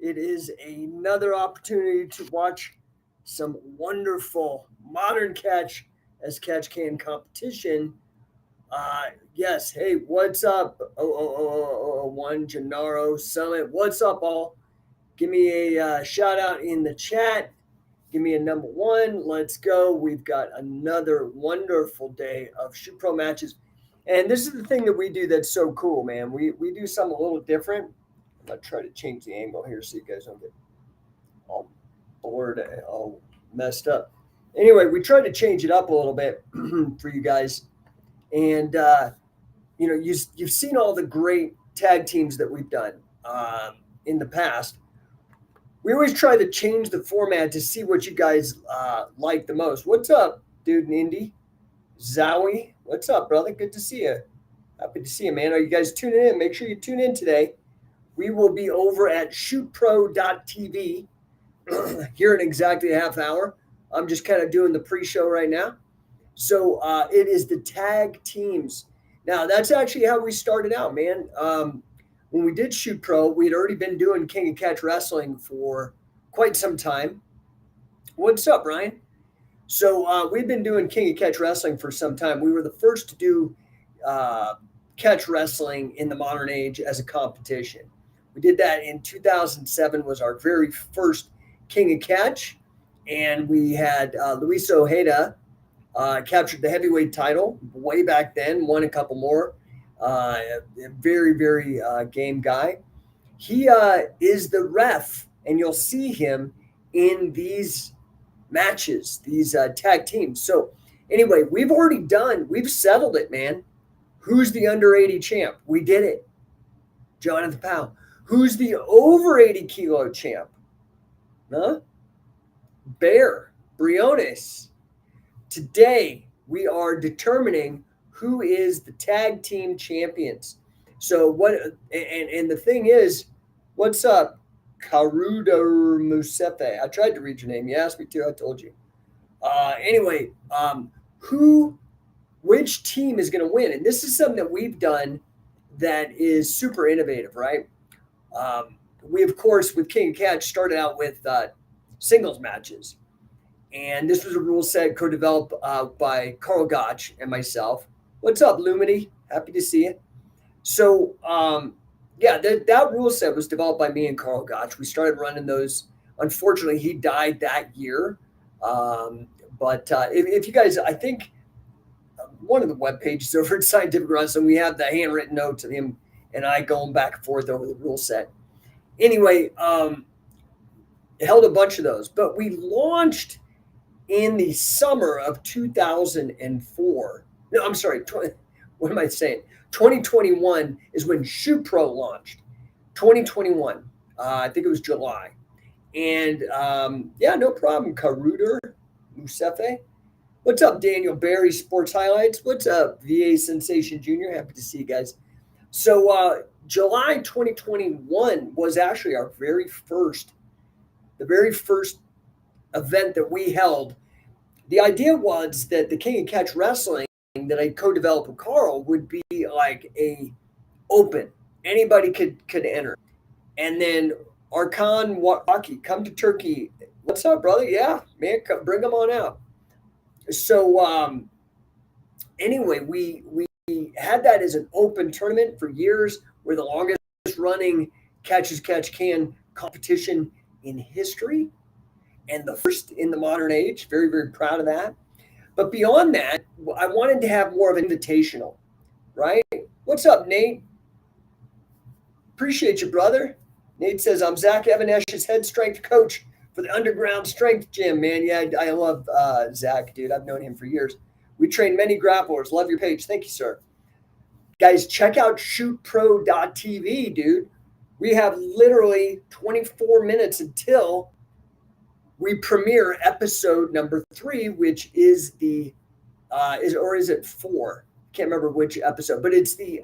It is another opportunity to watch some wonderful modern catch as catch can competition. Yes, hey, what's up? One Gennaro Summit. What's up, all? Give me a shout out in the chat. Give me a number one. Let's go. We've got another wonderful day of Shoot Pro matches. And this is the thing that we do that's so cool, man. We do something a little different. I'm going to try to change the angle here so you guys don't get all bored, all messed up. Anyway, we tried to change it up a little bit for you guys. And, you've seen all the great tag teams that we've done in the past. We always try to change the format to see what you guys like the most. What's up, dude in Indy? Zowie, what's up, brother? Good to see you. Happy to see you, man. Are you guys tuning in? Make sure you tune in today. We will be over at shootpro.tv here in exactly a half hour. I'm just kind of doing the pre-show right now. So it is the tag teams. Now, that's actually how we started out, man. When we did Shoot Pro, we had already been doing King of Catch Wrestling for quite some time. What's up, Ryan? So we've been doing King of Catch Wrestling for some time. We were the first to do catch wrestling in the modern age as a competition. We did that in 2007 was our very first King of Catch. And we had Luis Ojeda captured the heavyweight title way back then, won a couple more. A very, very game guy. He is the ref, and you'll see him in these matches, these tag teams. So anyway, we've settled it, man. Who's the under 80 champ? We did it. Jonathan Powell. Who's the over 80 kilo champ? Huh? Bear Briones. Today, we are determining who is the tag team champions. So what? And the thing is, what's up, Karuda Musefe? I tried to read your name. You asked me to. I told you. Anyway, which team is going to win? And this is something that we've done that is super innovative, right? We, of course, with King of Catch, started out with singles matches. And this was a rule set co-developed by Carl Gotch and myself. What's up, Lumity? Happy to see you. So, that rule set was developed by me and Carl Gotch. We started running those. Unfortunately, he died that year. But if you guys, I think one of the web pages over at Scientific Wrestling, we have the handwritten notes of him and I going back and forth over the rule set. Anyway, held a bunch of those. But we launched in the summer of 2004. No, I'm sorry. What am I saying? 2021 is when Shoot Pro launched. 2021. I think it was July. And no problem. Karuder Musefe. What's up, Daniel Barry Sports Highlights? What's up, VA Sensation Jr.? Happy to see you guys. So July 2021 was actually the very first event that we held. The idea was that the King of Catch Wrestling that I co-developed with Carl would be like a open. Anybody could enter. And then Arkan Waki, come to Turkey. What's up, brother? Yeah, man, bring them on out. So anyway, we had that as an open tournament for years. We're the longest running Catch as Catch Can competition in history and the first in the modern age. Very, very proud of that. But beyond that, I wanted to have more of an invitational, right? What's up, Nate? Appreciate you, brother. Nate says, I'm Zach Evanesh's head strength coach for the Underground Strength Gym, man. Yeah, I love Zach, dude. I've known him for years. We train many grapplers. Love your page. Thank you, sir. Guys, check out shootpro.tv, dude. We have literally 24 minutes until we premiere episode number 3, which is is it 4? Can't remember which episode, but it's the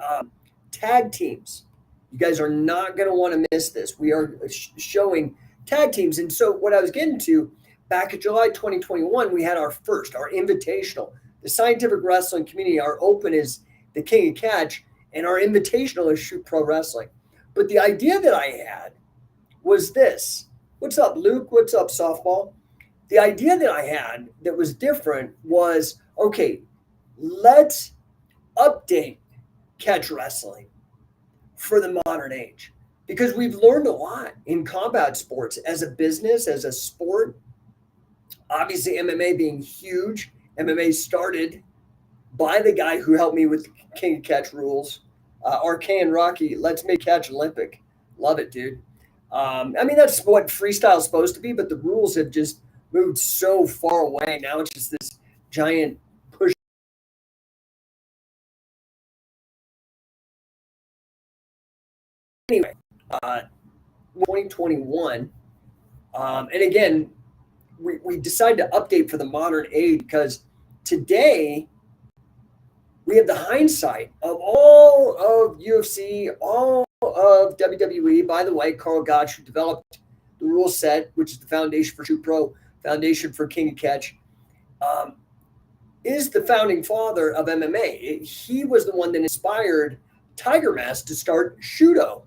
tag teams. You guys are not going to want to miss this. We are showing tag teams. And so what I was getting to, back in July 2021, we had our invitational. The Scientific Wrestling community, our open is the King of Catch, and our invitational is Shoot Pro Wrestling. But the idea that I had was this. What's up, Luke? What's up, softball? The idea that I had that was different was, okay, let's update catch wrestling for the modern age, because we've learned a lot in combat sports as a business, as a sport. Obviously, MMA being huge. MMA started by the guy who helped me with the King of Catch rules, Arcane Rocky. Let's make catch Olympic. Love it, dude. I mean, that's what freestyle is supposed to be, but the rules have just moved so far away. Now it's just this giant push. Anyway, 2021. And again, we decided to update for the modern age because today we have the hindsight of all of UFC, all of WWE. By the way, Carl Gotch, who developed the rule set, which is the foundation for Shoot Pro, foundation for King of Catch, is the founding father of MMA. He was the one that inspired Tiger Mask to start Shooto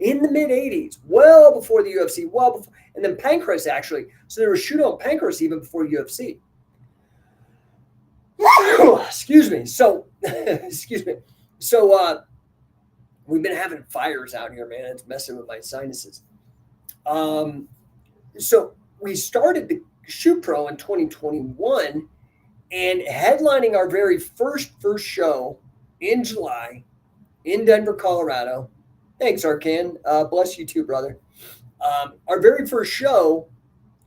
in the mid 80s, well before the UFC, well before, and then Pancrase actually. So there was Shooto and Pancrase even before UFC. Excuse me. So, excuse me. So, we've been having fires out here, man. It's messing with my sinuses. So we started the Shoot Pro in 2021, and headlining our very first show in July in Denver, Colorado. Thanks, Arcan. Bless you too, brother. Our very first show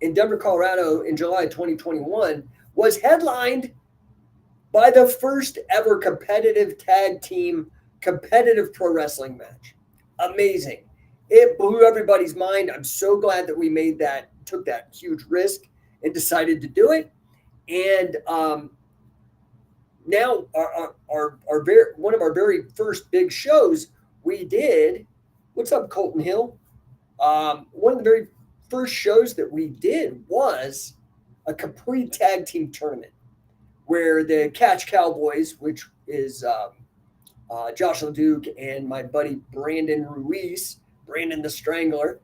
in Denver, Colorado in July 2021 was headlined by the first ever competitive tag team competitive pro wrestling match. Amazing. It blew everybody's mind. I'm so glad that we made that, took that huge risk and decided to do it. And now our very, one of our very first big shows we did. What's up, Colton Hill? One of the very first shows that we did was a complete tag team tournament where the Catch Cowboys, which is Josh LeDuc and my buddy Brandon Ruiz, Brandon the Strangler,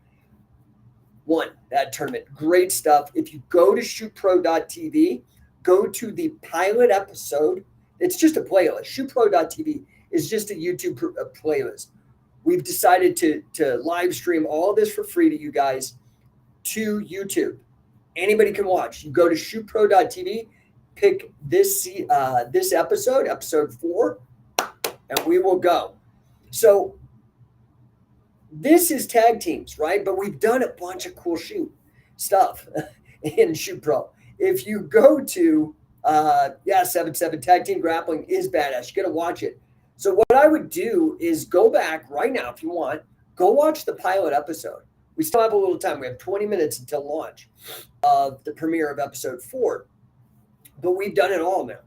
won that tournament. Great stuff. If you go to shootpro.tv, go to the pilot episode. It's just a playlist. Shootpro.tv is just a YouTube playlist. We've decided to live stream all this for free to you guys to YouTube. Anybody can watch. You go to shootpro.tv, pick this episode 4, and we will go. So this is tag teams, right? But we've done a bunch of cool shoot stuff in Shoot Pro. If you go to 77 Tag Team Grappling is badass. You got to watch it. So what I would do is go back right now if you want. Go watch the pilot episode. We still have a little time. We have 20 minutes until launch of the premiere of episode 4. But we've done it all now.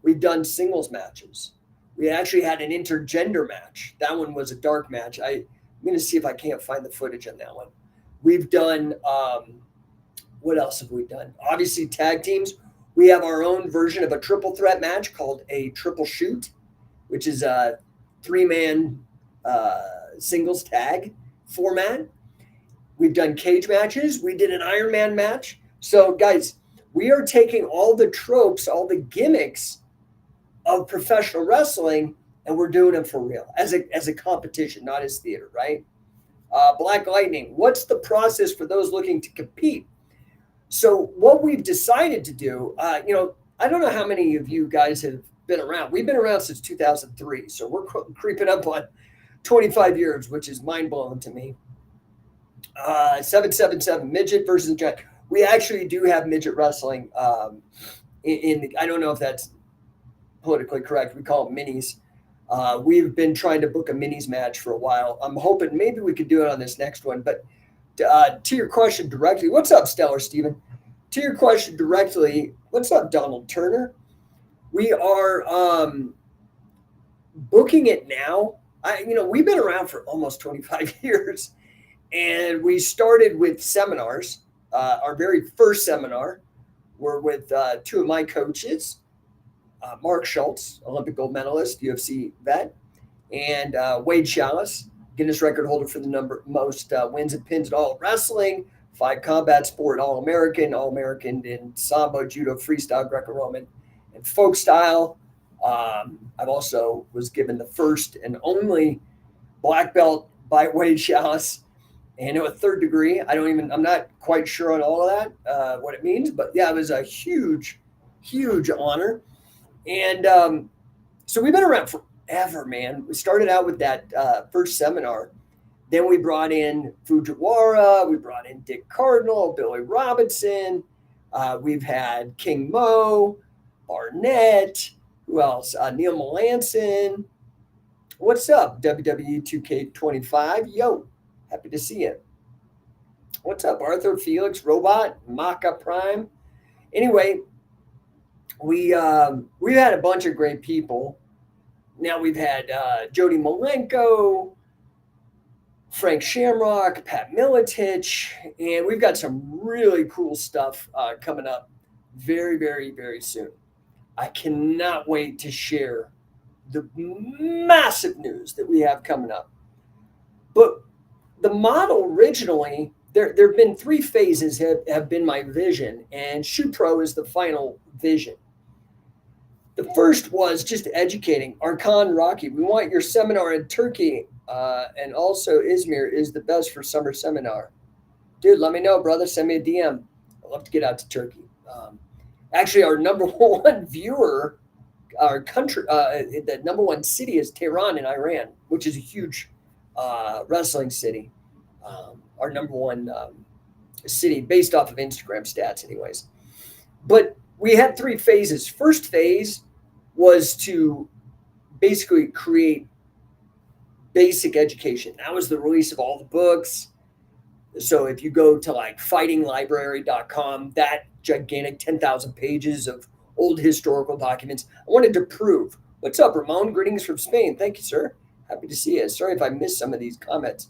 We've done singles matches. We actually had an intergender match. That one was a dark match. I'm going to see if I can't find the footage on that one. We've done, what else have we done? Obviously, tag teams. We have our own version of a triple threat match called a triple shoot, which is a 3-man singles tag format. We've done cage matches. We did an Iron Man match. So, guys, we are taking all the tropes, all the gimmicks of professional wrestling, and we're doing them for real as a competition, not as theater, right? Black Lightning, what's the process for those looking to compete? So what we've decided to do, I don't know how many of you guys have been around. We've been around since 2003, so we're creeping up on 25 years, which is mind-blowing to me. 777 midget versus giant. We actually do have midget wrestling. I don't know if that's politically correct. We call it minis. We've been trying to book a minis match for a while. I'm hoping maybe we could do it on this next one. But to your question directly, what's up, Stellar Steven? To your question directly, what's up, Donald Turner? We are booking it now. We've been around for almost 25 years, and we started with seminars. Our very first seminar were with 2 of my coaches, Mark Schultz, Olympic gold medalist, UFC vet, and Wade Chalice, Guinness record holder for the most wins and pins in all wrestling, 5 combat sport, All-American in Sambo, Judo, Freestyle, Greco-Roman, and folk style. I've also was given the first and only black belt by Wade Chalice, and a 3rd degree. I'm not quite sure on all of that, what it means, but yeah, it was a huge, huge honor. And so we've been around forever, man. We started out with that first seminar. Then we brought in Fujiwara, we brought in Dick Cardinal, Billy Robinson. We've had King Mo, Barnett, who else? Neil Melanson. What's up, WWE 2K25? Yo, happy to see you. What's up, Arthur Felix, Robot, Maka Prime? Anyway, we've had a bunch of great people. Now we've had Jody Malenko, Frank Shamrock, Pat Miletich, and we've got some really cool stuff coming up very, very, very soon. I cannot wait to share the massive news that we have coming up. But the model originally, there have been 3 phases have been my vision, and Shoot Pro is the final vision. The first was just educating. Arkan Rocky, we want your seminar in Turkey, and also Izmir is the best for summer seminar. Dude, let me know, brother. Send me a DM. I'd love to get out to Turkey. Actually, our number 1 viewer, our country, the number 1 city is Tehran in Iran, which is a huge wrestling city. Our number 1 city based off of Instagram stats anyways. But we had 3 phases. First phase was to basically create basic education. That was the release of all the books. So if you go to like fightinglibrary.com, that gigantic 10,000 pages of old historical documents, I wanted to prove. What's up, Ramon? Greetings from Spain. Thank you, sir. Happy to see you. Sorry if I missed some of these comments.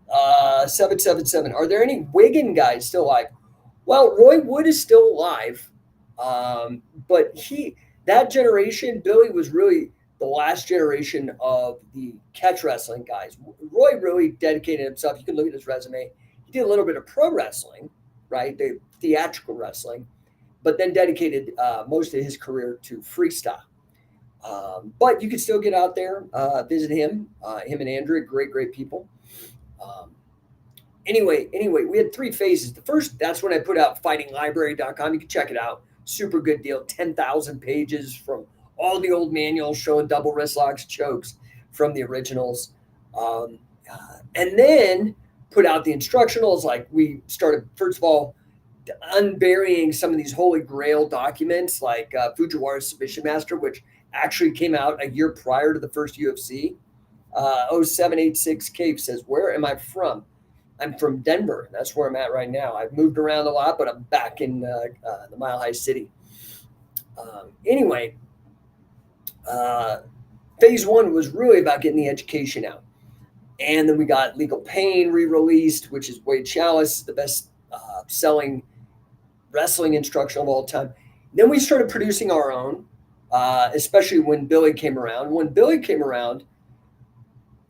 777. Are there any Wigan guys still alive? Well, Roy Wood is still alive. But that generation, Billy was really the last generation of the catch wrestling guys. Roy really dedicated himself. You can look at his resume. He did a little bit of pro wrestling, right? The theatrical wrestling, but then dedicated most of his career to freestyle. But you can still get out there, visit him and Andrew, great people. Anyway, we had 3 phases. The first, that's when I put out fightinglibrary.com. You can check it out. Super good deal. 10,000 pages from all the old manuals showing double wrist locks, chokes from the originals. And then put out the instructionals. Like we started, first of all, unburying some of these holy grail documents like Fujiwara's Submission Master, which actually came out a year prior to the first UFC. 0786 Cave says, where am I from? I'm from Denver. That's where I'm at right now. I've moved around a lot, but I'm back in the Mile High City. Anyway, phase 1 was really about getting the education out. And then we got Legal Pain re-released, which is Wade Chalice, the best selling wrestling instruction of all time. Then we started producing our own, especially when Billy came around. When Billy came around,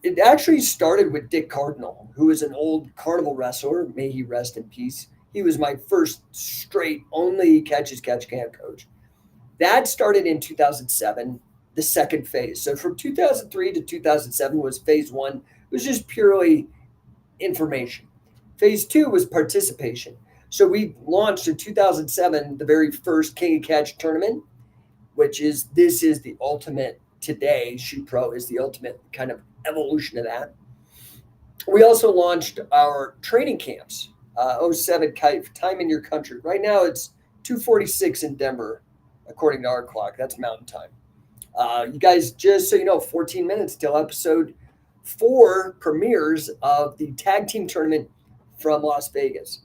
it actually started with Dick Cardinal, who is an old carnival wrestler. May he rest in peace. He was my first straight, only catch can coach. That started in 2007, the second phase. So from 2003 to 2007 was phase 1. It was just purely information. Phase 2 was participation. So we launched in 2007 the very first King of Catch tournament, this is the ultimate today. Shoot Pro is the ultimate kind of evolution of that. We also launched our training camps, 07 time in your country. Right now it's 2:46 in Denver, according to our clock. That's mountain time. You guys, just so you know, 14 minutes till episode 4 premieres of the tag team tournament from Las Vegas.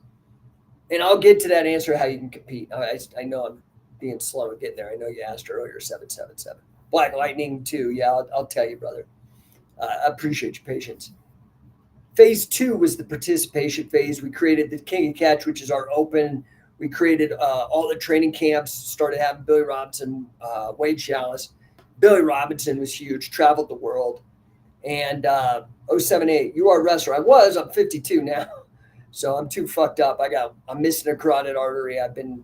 And I'll get to that answer how you can compete. I know I'm being slow at getting there. I know you asked earlier, 777. Black Lightning too. Yeah, I'll tell you, brother. I appreciate your patience. Phase 2 was the participation phase. We created the King of Catch, which is our open. We created all the training camps, started having Billy Robinson, Wade Chalice. Billy Robinson was huge, traveled the world. And 078. You are a wrestler. I'm 52 now. So I'm too fucked up. I'm missing a carotid artery. I've been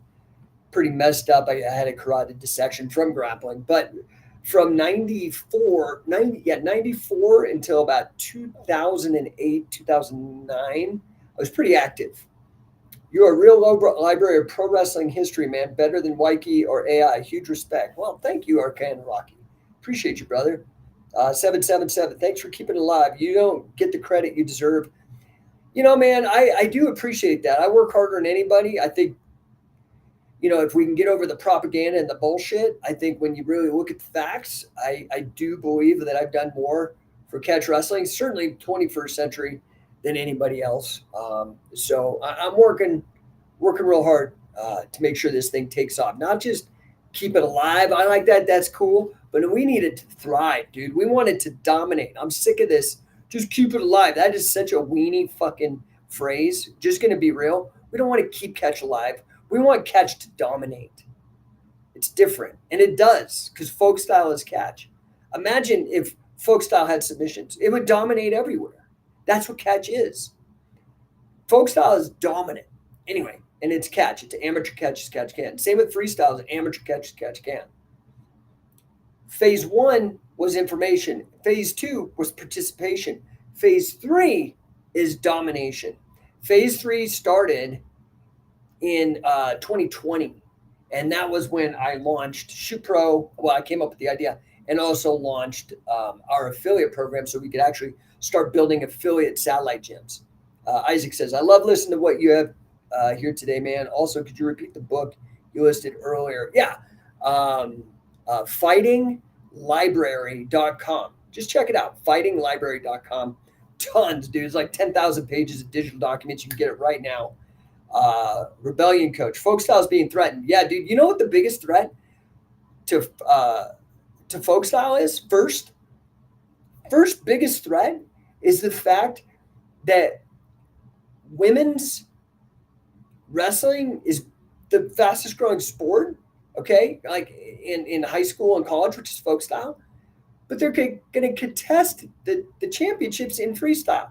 pretty messed up. I had a carotid dissection from grappling. But from 94 until about 2008, 2009, I was pretty active. You're a real library of pro wrestling history, man. Better than Wiki or AI. Huge respect. Well, thank you, Arcan Rocky. Appreciate you, brother. 777. Thanks for keeping it alive. You don't get the credit you deserve. Man, I do appreciate that. I work harder than anybody. I think, if we can get over the propaganda and the bullshit, I think when you really look at the facts, I do believe that I've done more for catch wrestling, certainly 21st century, than anybody else. So I'm working real hard to make sure this thing takes off. Not just keep it alive. I like that. That's cool. But we need it to thrive, dude. We want it to dominate. I'm sick of this. Just keep it alive. That is such a weenie fucking phrase. Just going to be real. We don't want to keep catch alive. We want catch to dominate. It's different. And it does, because folk style is catch. Imagine if folk style had submissions. It would dominate everywhere. That's what catch is. Folk style is dominant. Anyway, and it's catch. It's amateur catch is catch can. Same with freestyle. It's amateur catch is catch can. Phase 1 was information. Phase 2 was participation. Phase 3 is domination. Phase 3 started in 2020. And that was when I launched Shoot Pro. Well, I came up with the idea and also launched our affiliate program so we could actually start building affiliate satellite gyms. Isaac says, I love listening to what you have here today, man. Also, could you repeat the book you listed earlier? Yeah. Fightinglibrary.com. Just check it out. Fightinglibrary.com. Tons, dude. It's like 10,000 pages of digital documents. You can get it right now. Rebellion Coach. Folk style is being threatened. Yeah, dude. You know what the biggest threat to folk style is? First biggest threat is the fact that women's wrestling is the fastest growing sport. Okay, like in high school and college, which is folk style, but they're going to contest the championships in freestyle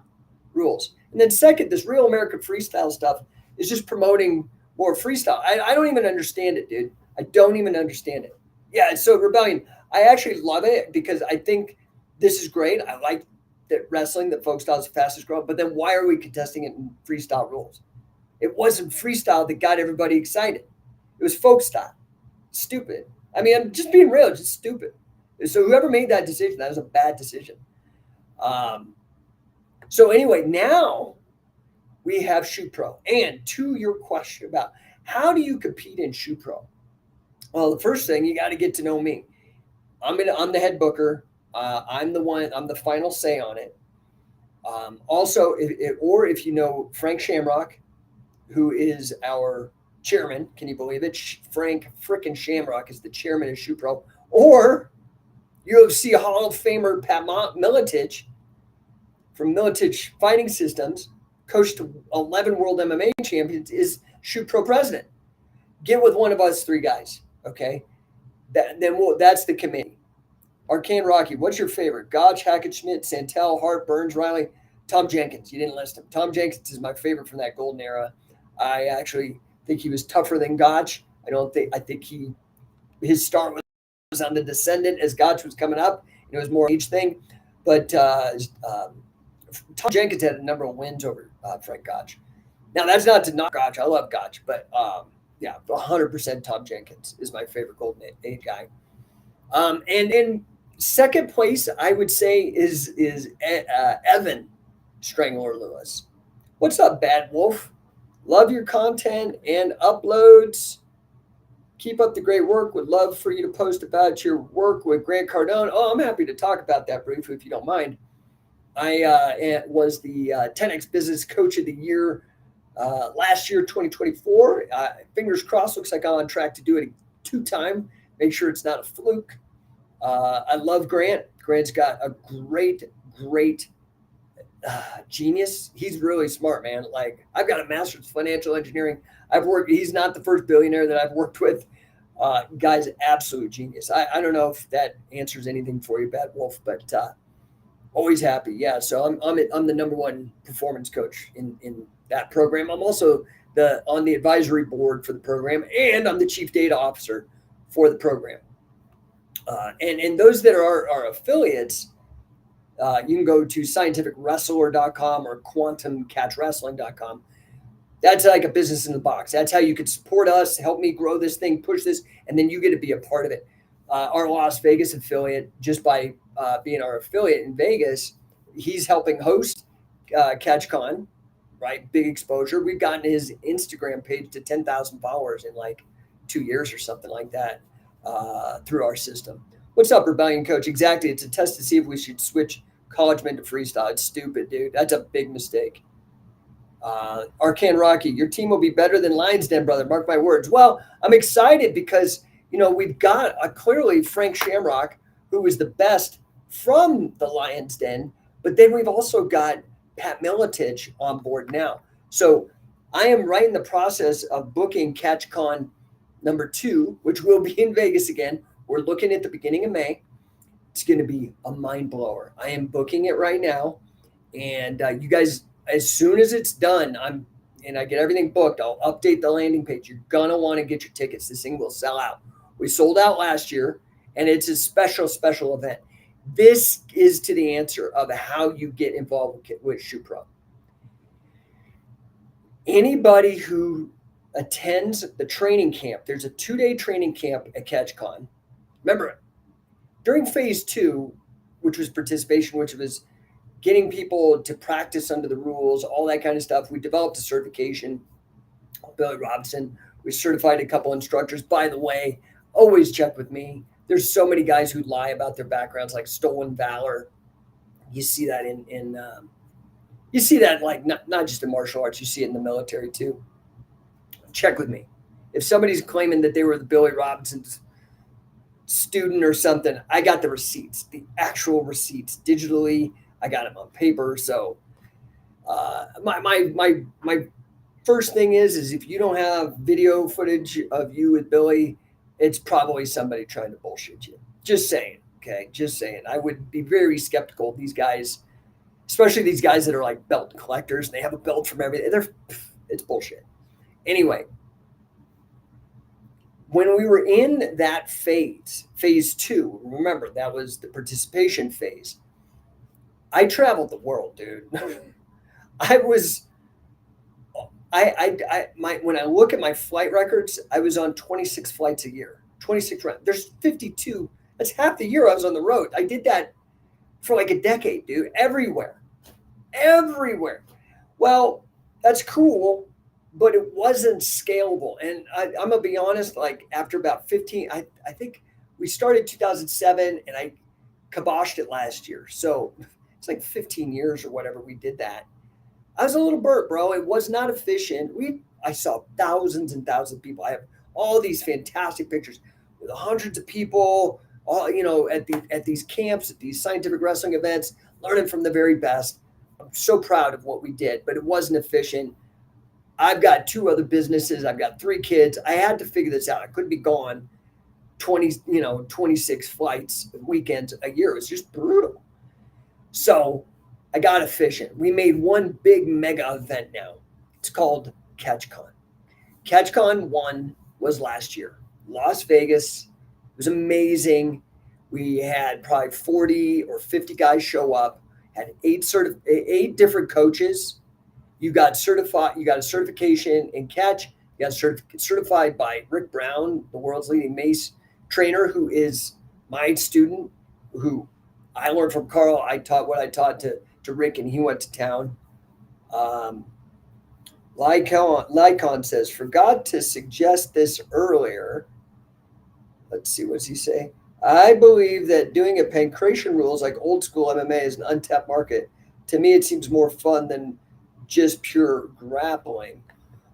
rules. And then second, this Real American Freestyle stuff is just promoting more freestyle. I don't even understand it, dude. I don't even understand it. Yeah, so Rebellion, I actually love it because I think this is great. I like that wrestling, that folk style is the fastest growing, but then why are we contesting it in freestyle rules? It wasn't freestyle that got everybody excited. It was folk style. Stupid. I mean, I'm just being real, just stupid. So whoever made that decision, that was a bad decision. So anyway, now we have Shoot Pro. And to your question about how do you compete in Shoot Pro? Well, the first thing, you got to get to know me. I'm the head booker. I'm the final say on it. Also, if you know Frank Shamrock, who is our chairman, can you believe it? Frank frickin' Shamrock is the chairman of Shoot Pro. Or UFC Hall of Famer Pat Miletich from Miletich Fighting Systems, coached 11 world MMA champions, is Shoot Pro president. Get with one of us three guys, okay? That's the committee. Arcane Rocky, what's your favorite? Gotch, Hackett, Schmidt, Santel, Hart, Burns, Riley, Tom Jenkins. You didn't list him. Tom Jenkins is my favorite from that golden era. I actually think he was tougher than Gotch. I think his start was on the descendant as Gotch was coming up. It was more age thing. But Tom Jenkins had a number of wins over Frank Gotch. Now, that's not to knock Gotch. I love Gotch. But, 100% Tom Jenkins is my favorite golden age guy. And in second place, I would say is Evan Strangler Lewis. What's up, Bad Wolf? Love your content and uploads. Keep up the great work. Would love for you to post about your work with Grant Cardone. Oh, I'm happy to talk about that briefly if you don't mind. I was the 10X Business Coach of the Year last year, 2024. Fingers crossed. Looks like I'm on track to do it 2-time. Make sure it's not a fluke. I love Grant. Grant's got a great genius. He's really smart, man. Like, I've got a master's in financial engineering. He's not the first billionaire that I've worked with. Guy's an absolute genius. I don't know if that answers anything for you, Bad Wolf, but Always happy. Yeah. So I'm the number one performance coach in that program. I'm also the on the advisory board for the program, and I'm the chief data officer for the program. And those that are our affiliates, you can go to scientificwrestler.com or quantumcatchwrestling.com. That's like a business in the box. That's how you could support us, help me grow this thing, push this, and then you get to be a part of it. Our Las Vegas affiliate, just by being our affiliate in Vegas, he's helping host CatchCon, right? Big exposure. We've gotten his Instagram page to 10,000 followers in like 2 years or something like that through our system. What's up, Rebellion Coach? Exactly. It's a test to see if we should switch college men to freestyle. It's stupid, dude. That's a big mistake. Arcan Rocky, your team will be better than Lions Den, brother. Mark my words. Well, I'm excited because, we've got clearly Frank Shamrock, who is the best from the Lions Den, but then we've also got Pat Miletich on board now. So I am right in the process of booking CatchCon #2, which will be in Vegas again. We're looking at the beginning of May. It's going to be a mind blower. I am booking it right now. And you guys, as soon as it's done, I get everything booked, I'll update the landing page. You're going to want to get your tickets. This thing will sell out. We sold out last year, and it's a special event. This is to the answer of how you get involved with Shoot Pro. Anybody who attends the training camp, there's a 2-day training camp at CatchCon. Remember, during phase 2, which was participation, which was getting people to practice under the rules, all that kind of stuff, we developed a certification. Billy Robinson, we certified a couple instructors. By the way, always check with me. There's so many guys who lie about their backgrounds, like stolen valor. You see that you see that like not just in martial arts, you see it in the military too. Check with me. If somebody's claiming that they were the Billy Robinson's student or something, I got the receipts, the actual receipts digitally. I got them on paper. So my first thing is if you don't have video footage of you with Billy, it's probably somebody trying to bullshit you. Just saying. Okay. Just saying. I would be very skeptical of these guys, especially these guys that are like belt collectors and they have a belt from everything. It's bullshit. Anyway, when we were in that phase 2, remember that was the participation phase. I traveled the world, dude. When I look at my flight records, I was on 26 flights a year. 26 rounds. There's 52. That's half the year I was on the road. I did that for like a decade, dude. Everywhere. Well, that's cool, but it wasn't scalable. And I'm gonna be honest. Like after about 15, I think we started 2007, and I kiboshed it last year. So it's like 15 years or whatever we did that. I was a little burnt, bro. It was not efficient. I saw thousands and thousands of people. I have all these fantastic pictures with hundreds of people, all at these camps, at these scientific wrestling events, learning from the very best. I'm so proud of what we did, but it wasn't efficient. I've got 2 other businesses. I've got 3 kids. I had to figure this out. I couldn't be gone 26 flights, weekends a year. It was just brutal. So I got efficient. We made one big mega event now. It's called CatchCon. CatchCon 1 was last year. Las Vegas. It was amazing. We had probably 40 or 50 guys show up, had 8 different coaches. You got certified, you got a certification in catch. You got certified by Rick Brown, the world's leading mace trainer, who is my student, who I learned from Carl. I taught what I taught to Rick, and he went to town. Lycon says, forgot to suggest this earlier. Let's see, what does he say? I believe that doing a pancration rules like old school MMA is an untapped market. To me, it seems more fun than just pure grappling.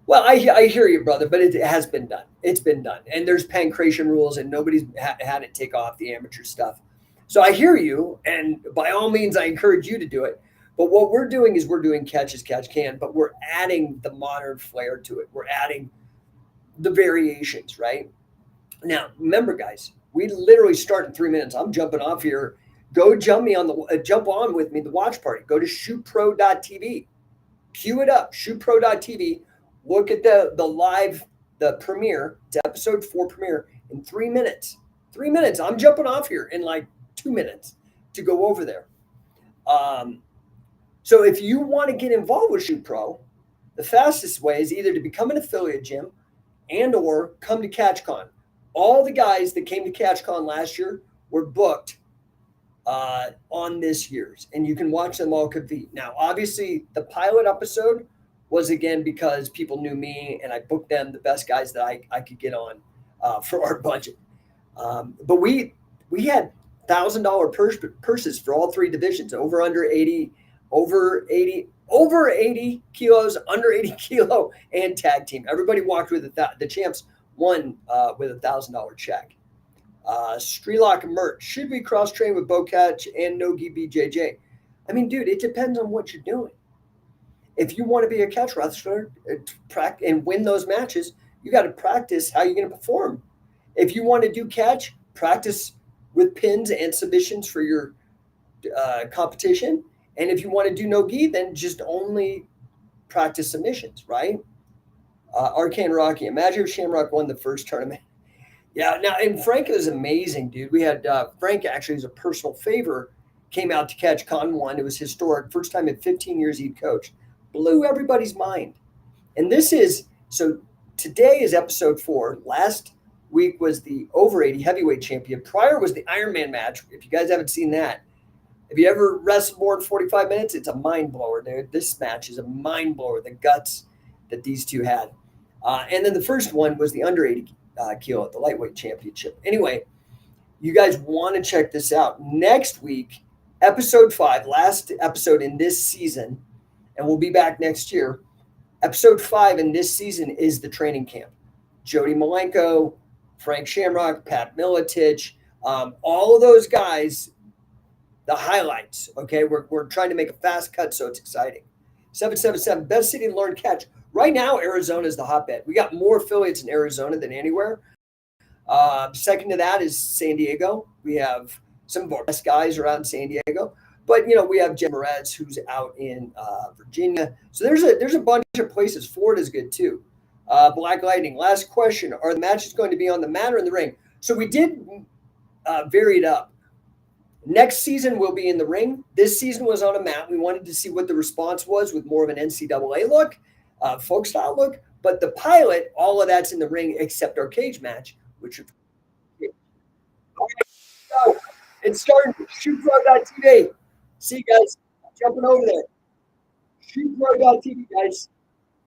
Well, I hear you, brother, but it has been done. It's been done. And there's pancration rules, and nobody's had it take off the amateur stuff. So I hear you, and by all means, I encourage you to do it. But what we're doing is we're doing catch as catch can, but we're adding the modern flair to it. We're adding the variations, right? Now, remember, guys, we literally start in 3 minutes. I'm jumping off here go jump on with me, the watch party. Go to shootpro.tv, queue it up, shootpro.tv. Look at the live, the premiere, it's episode 4 premiere in 3 minutes. 3 minutes. I'm jumping off here in like 2 minutes to go over there. So if you want to get involved with Shoot Pro, the fastest way is either to become an affiliate gym and or come to CatchCon. All the guys that came to CatchCon last year were booked on this year's, and you can watch them all compete. Now, obviously, the pilot episode was again because people knew me and I booked them the best guys that I could get on for our budget. But we had $1,000 purses for all 3 divisions, over 80 kilos, under 80 kilo, and tag team. Everybody walked with the champs won with $1,000 check. Strelock merch. Should we cross train with Bocatch and Nogi BJJ? I mean, dude, it depends on what you're doing. If you want to be a catch wrestler and win those matches, you got to practice how you're going to perform. If you want to do catch, practice with pins and submissions for your competition. And if you want to do no-gi, then just only practice submissions, right? Arcane Rocky. Imagine if Shamrock won the first tournament. Yeah, now, and Frank is amazing, dude. We had Frank actually, as a personal favor, came out to catch Con 1. It was historic. First time in 15 years he'd coached. Blew everybody's mind. And this is, so today is episode 4. Last week was the over 80 heavyweight champion. Prior was the Ironman match. If you guys haven't seen that, if you ever wrestled more than 45 minutes, it's a mind blower, dude. This match is a mind blower, the guts that these two had. And then the first one was the under 80 kilo at the lightweight championship. Anyway, you guys want to check this out. Next week, episode 5, last episode in this season, and we'll be back next year. Episode 5 in this season is the training camp. Jody Malenko, Frank Shamrock, Pat Miletich, all of those guys, the highlights, okay? We're trying to make a fast cut so it's exciting. 777, best city to learn catch. Right now, Arizona is the hotbed. We got more affiliates in Arizona than anywhere. Second to that is San Diego. We have some of our best guys are out in San Diego. But, you know, we have Jen Moretz, who's out in Virginia. So there's a bunch of places. Florida's good, too. Black Lightning, last question. Are the matches going to be on the mat or in the ring? So we did vary it up. Next season will be in the ring. This season was on a mat. We wanted to see what the response was with more of an NCAA look, folk style look. But the pilot, all of that's in the ring except our cage match, which is so it's starting. ShootPro.tv. See you guys. Jumping over there. ShootPro.tv, guys.